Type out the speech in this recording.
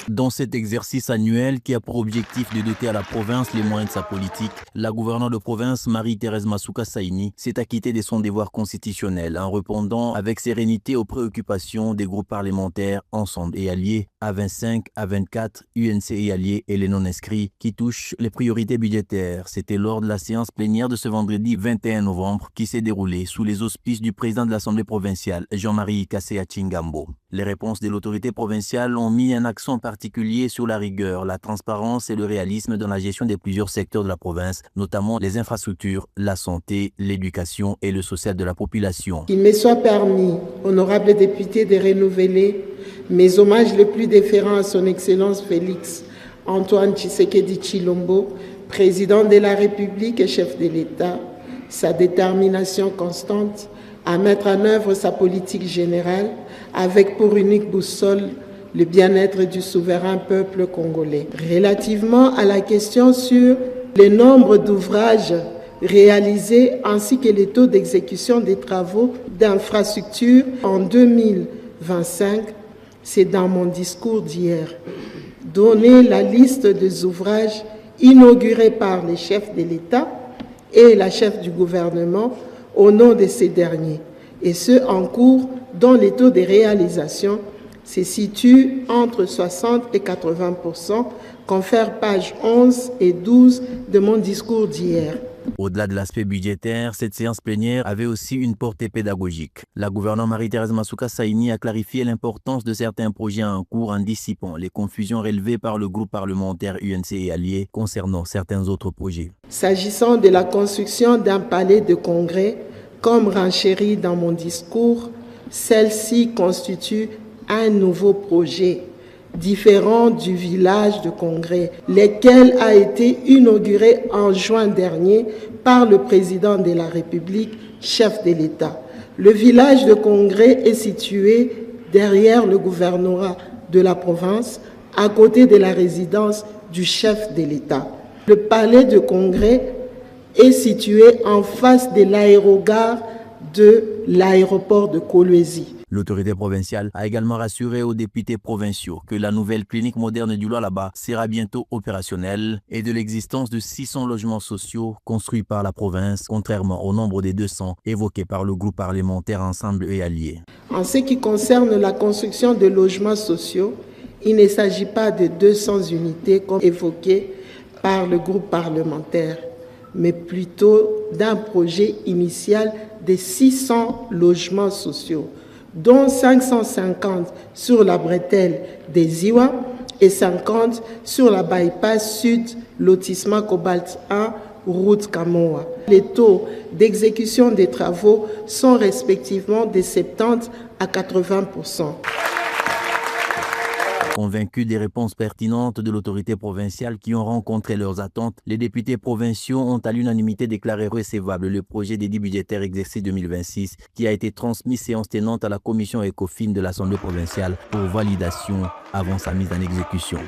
Dans cet exercice annuel qui a pour objectif de doter à la province les moyens de sa politique, la gouverneure de province Marie-Thérèse Masuka Saini s'est acquittée de son devoir constitutionnel en répondant avec sérénité aux préoccupations des groupes parlementaires Ensemble et Alliés, A25, A24, UNC et Alliés et les non-inscrits qui touchent les priorités budgétaires. C'était lors de la séance plénière de ce vendredi 21 novembre qui s'est déroulée sous les auspices du président de l'Assemblée provinciale, Jean-Marie Kassé Chingambo. Les réponses de l'autorité provinciale ont mis un accent particulier sur la rigueur, la transparence et le réalisme dans la gestion de plusieurs secteurs de la province, notamment les infrastructures, la santé, l'éducation et le social de la population. Qu'il me soit permis, honorable député, de renouveler mes hommages les plus déférents à son Excellence Félix Antoine Tshisekedi Tshilombo, président de la République et chef de l'État, sa détermination constante à mettre en œuvre sa politique générale avec pour unique boussole le bien-être du souverain peuple congolais. Relativement à la question sur le nombre d'ouvrages réalisés ainsi que les taux d'exécution des travaux d'infrastructure en 2025, c'est dans mon discours d'hier. Donner la liste des ouvrages inaugurés par les chefs de l'État et la chef du gouvernement au nom de ces derniers, et ceux en cours dont les taux de réalisation se situent entre 60 et 80%, confère pages 11 et 12 de mon discours d'hier. Au-delà de l'aspect budgétaire, cette séance plénière avait aussi une portée pédagogique. La gouverneure Marie-Thérèse Masuka Saini a clarifié l'importance de certains projets en cours en dissipant les confusions relevées par le groupe parlementaire UNC et Alliés concernant certains autres projets. S'agissant de la construction d'un palais de congrès, comme renchéri dans mon discours, celle-ci constitue un nouveau projet différent du village de congrès, lequel a été inauguré en juin dernier par le président de la République, chef de l'État. Le village de congrès est situé derrière le gouvernorat de la province, à côté de la résidence du chef de l'État. Le palais de congrès est situé en face de l'aérogare de l'aéroport de Kolwezi. L'autorité provinciale a également rassuré aux députés provinciaux que la nouvelle clinique moderne du Lualaba sera bientôt opérationnelle et de l'existence de 600 logements sociaux construits par la province, contrairement au nombre des 200 évoqués par le groupe parlementaire Ensemble et Alliés. En ce qui concerne la construction de logements sociaux, il ne s'agit pas de 200 unités comme évoqué par le groupe parlementaire, mais plutôt d'un projet initial de 600 logements sociaux, dont 550 sur la bretelle des Iwa et 50 sur la bypass sud, lotissement Cobalt 1, route Kamoa. Les taux d'exécution des travaux sont respectivement de 70 à 80%. Convaincus des réponses pertinentes de l'autorité provinciale qui ont rencontré leurs attentes, les députés provinciaux ont à l'unanimité déclaré recevable le projet d'édit budgétaire exercice 2026 qui a été transmis séance tenante à la commission ECOFIN de l'Assemblée provinciale pour validation avant sa mise en exécution.